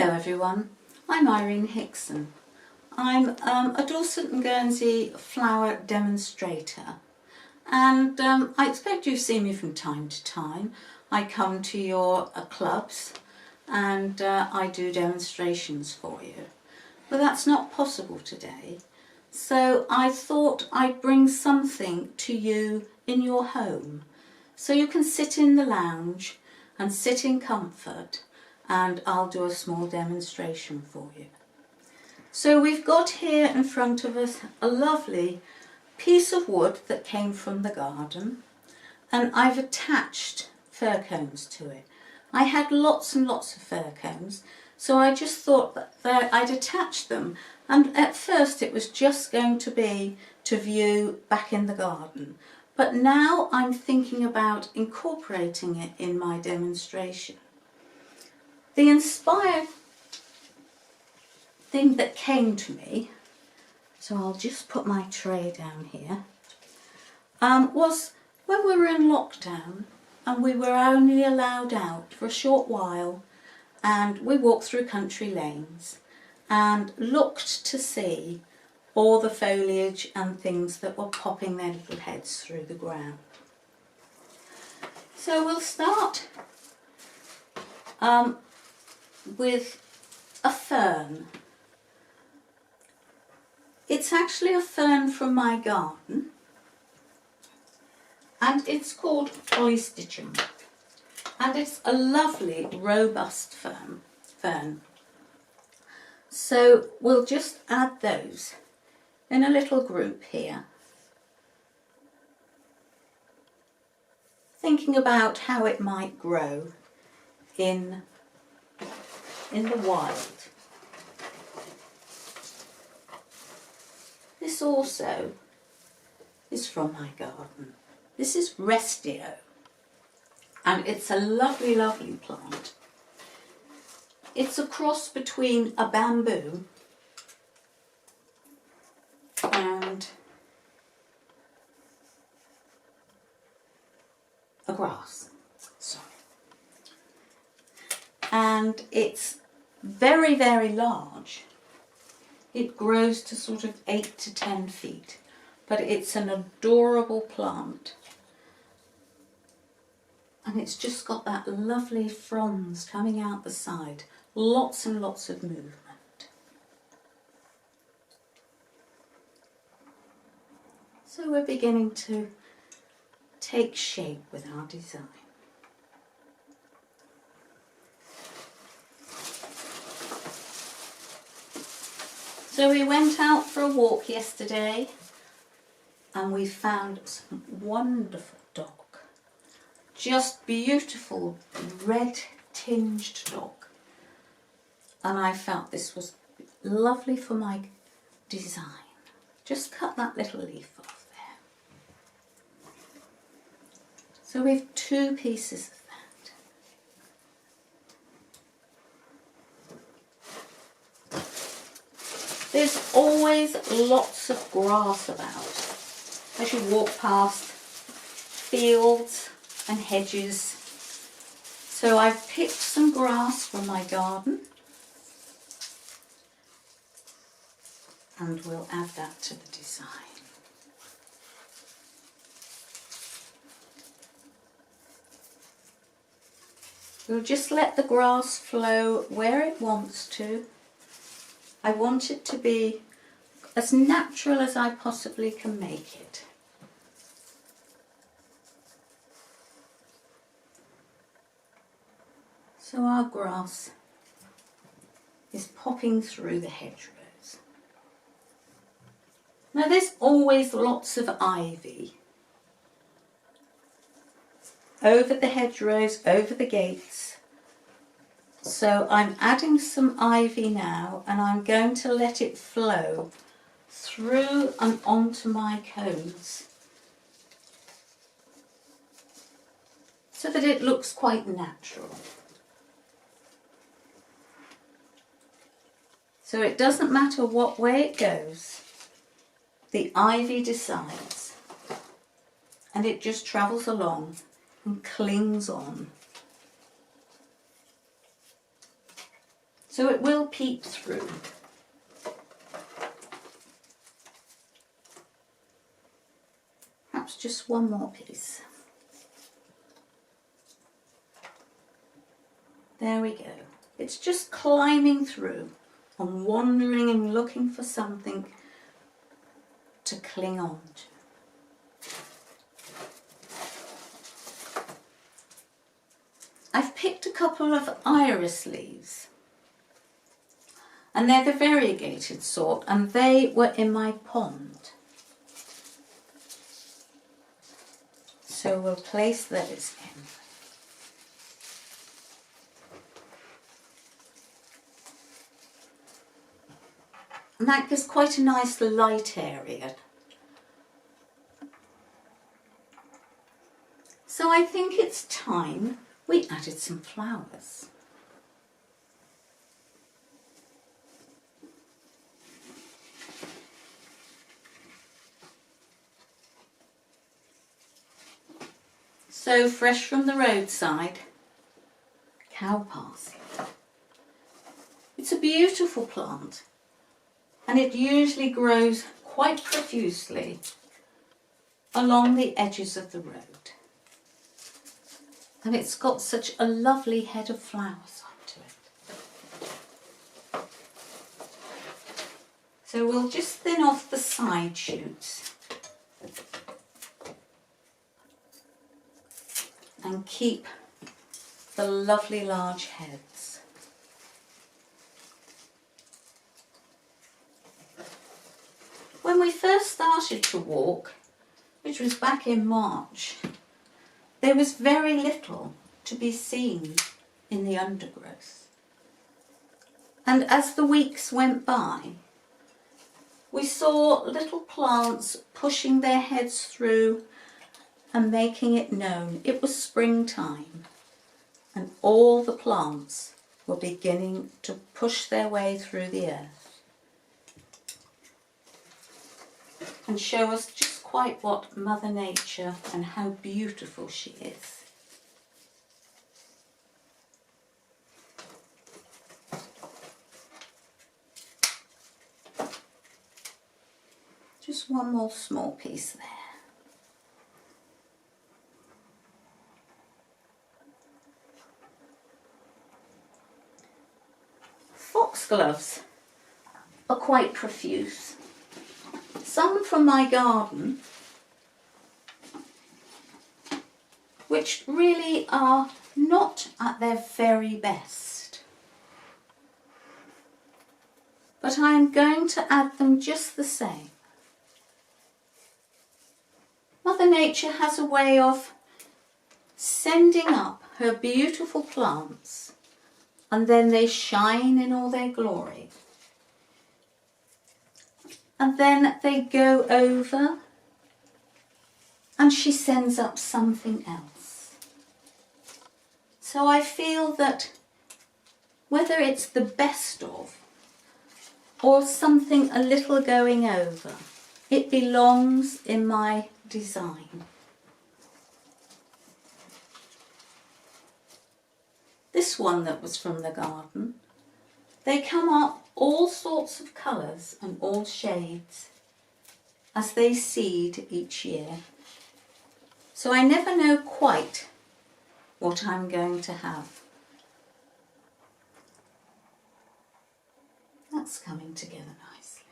Hello everyone, I'm Irene Hickson. I'm a Dorset and Guernsey flower demonstrator, and I expect you've seen me from time to time. I come to your clubs and I do demonstrations for you, but that's not possible today. So I thought I'd bring something to you in your home, so you can sit in the lounge and sit in comfort, and I'll do a small demonstration for you. So we've got here in front of us a lovely piece of wood that came from the garden, and I've attached fir cones to it. I had lots and lots of fir cones, so I just thought that I'd attach them, and at first it was just going to be to view back in the garden, but now I'm thinking about incorporating it in my demonstration. The inspired thing that came to me, so I'll just put my tray down here, was when we were in lockdown and we were only allowed out for a short while, and we walked through country lanes and looked to see all the foliage and things that were popping their little heads through the ground. So we'll start with a fern. It's actually a fern from my garden, and it's called polystichum, and it's a lovely robust fern. So we'll just add those in a little group here, thinking about how it might grow in the wild. This also is from my garden. This is Restio, and it's a lovely, lovely plant. It's a cross between a bamboo and a grass. Sorry. And it's very, very large. It grows to sort of 8 to 10 feet, but it's an adorable plant. And it's just got that lovely fronds coming out the side, lots and lots of movement. So we're beginning to take shape with our design. So we went out for a walk yesterday and we found some wonderful dock. Just beautiful red tinged dock. And I felt this was lovely for my design. Just cut that little leaf off there. So we have 2 pieces of that. There's always lots of grass about as you walk past fields and hedges. So I've picked some grass from my garden and we'll add that to the design. We'll just let the grass flow where it wants to. I want it to be as natural as I possibly can make it. So our grass is popping through the hedgerows. Now there's always lots of ivy over the hedgerows, over the gates. So I'm adding some ivy now, and I'm going to let it flow through and onto my cones so that it looks quite natural. So it doesn't matter what way it goes, the ivy decides, and it just travels along and clings on. so it will peep through. Perhaps just one more piece. There we go. It's just climbing through and wandering and looking for something to cling on to. I've picked a couple of iris leaves, and they're the variegated sort, and they were in my pond. So we'll place those in. And that gives quite a nice light area. So I think it's time we added some flowers. So fresh from the roadside, cow parsley. It's a beautiful plant, and it usually grows quite profusely along the edges of the road. And it's got such a lovely head of flowers onto it. So we'll just thin off the side shoots and keep the lovely large heads. When we first started to walk, which was back in March, there was very little to be seen in the undergrowth. And as the weeks went by, we saw little plants pushing their heads through and making it known it was springtime, and all the plants were beginning to push their way through the earth and show us just quite what Mother Nature and how beautiful she is. Just one more small piece there. Foxgloves are quite profuse. Some from my garden, which really are not at their very best. But I am going to add them just the same. Mother Nature has a way of sending up her beautiful plants, and then they shine in all their glory. And then they go over and she sends up something else. So I feel that whether it's the best of or something a little going over, it belongs in my design. This one that was from the garden, they come up all sorts of colours and all shades as they seed each year. So I never know quite what I'm going to have. That's coming together nicely.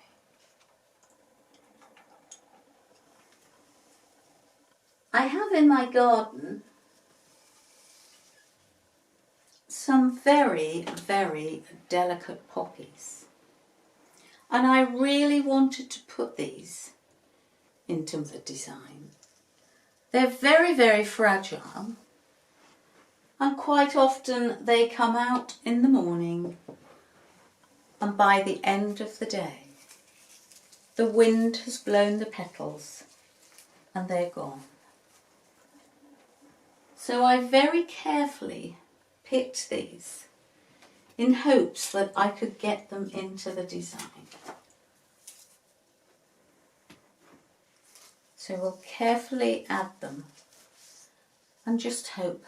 I have in my garden some very, very delicate poppies, and I really wanted to put these into the design. They're very, very fragile, and quite often they come out in the morning, and by the end of the day the wind has blown the petals and they're gone. So I very carefully picked these in hopes that I could get them into the design. So we'll carefully add them and just hope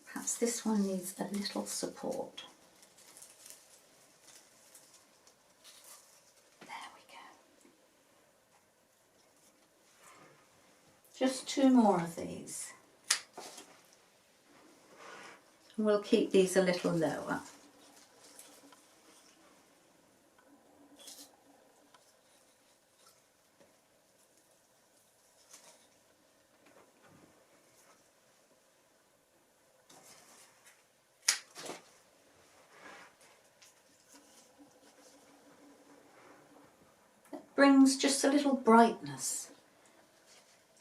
perhaps perhaps this one needs a little support. There we go. Just 2 more of these. We'll keep these a little lower. It brings just a little brightness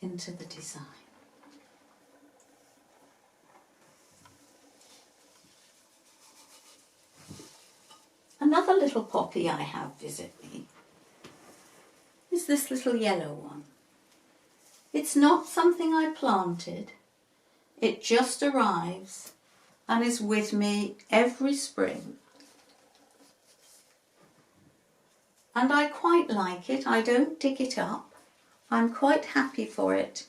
into the design. Another little poppy I have visit me is this little yellow one. It's not something I planted, it just arrives and is with me every spring. And I quite like it, I don't dig it up, I'm quite happy for it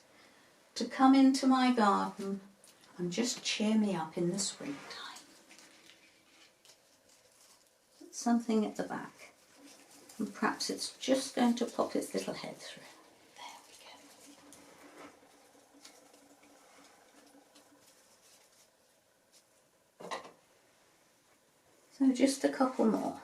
to come into my garden and just cheer me up in the springtime. Something at the back, and perhaps it's just going to pop its little head through. There we go. So just a couple more.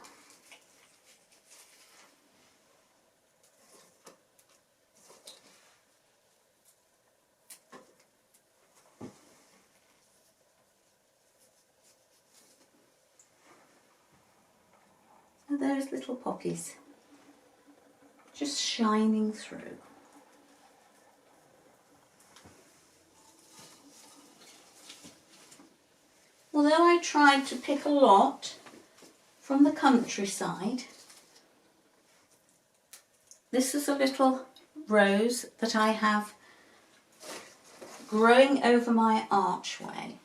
There's little poppies just shining through. Although I tried to pick a lot from the countryside, this is a little rose that I have growing over my archway,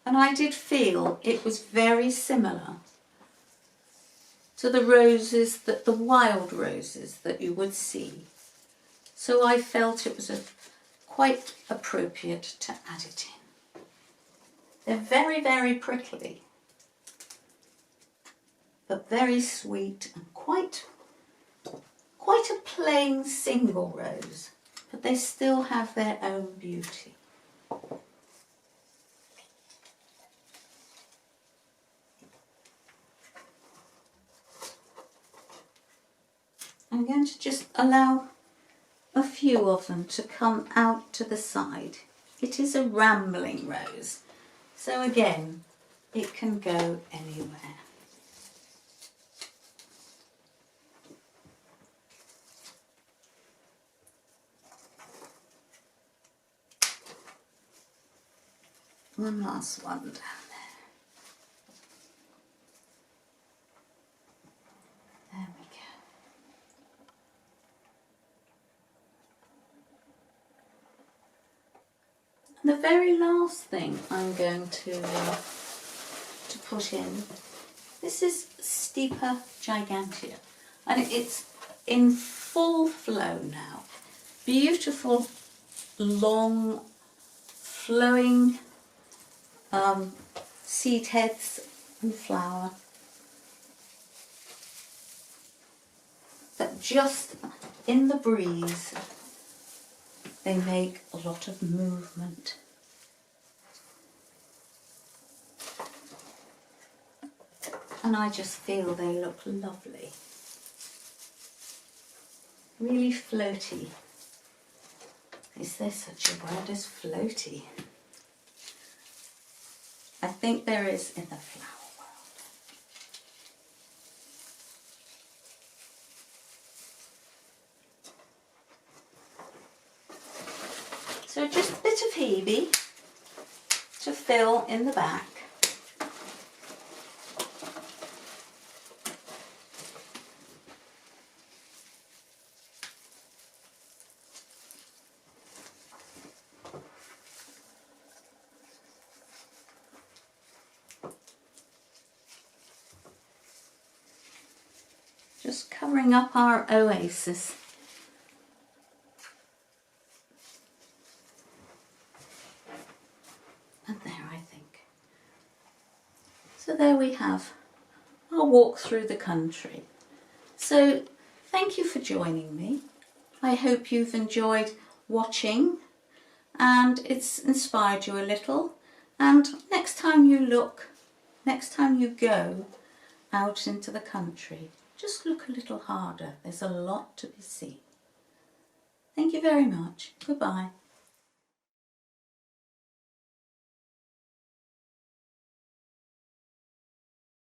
and I did feel it was very similar to the roses, the wild roses that you would see. So I felt it was quite appropriate to add it in. They're very, very prickly, but very sweet and quite a plain single rose, but they still have their own beauty. I'm going to just allow a few of them to come out to the side. It is a rambling rose, so again, it can go anywhere. One last one down there. There we go. And the very last thing I'm going to put in, this is Stipa gigantea, and it's in full flow now. Beautiful, long, flowing seed heads and flower that just in the breeze they make a lot of movement. And I just feel they look lovely. Really floaty. Is there such a word as floaty? I think there is in the flower world. So just a bit of Hebe to fill in the back. Just covering up our oasis. And there, I think. So there we have our walk through the country. So thank you for joining me. I hope you've enjoyed watching and it's inspired you a little. And next time you go out into the country, just look a little harder. There's a lot to be seen. Thank you very much. Goodbye.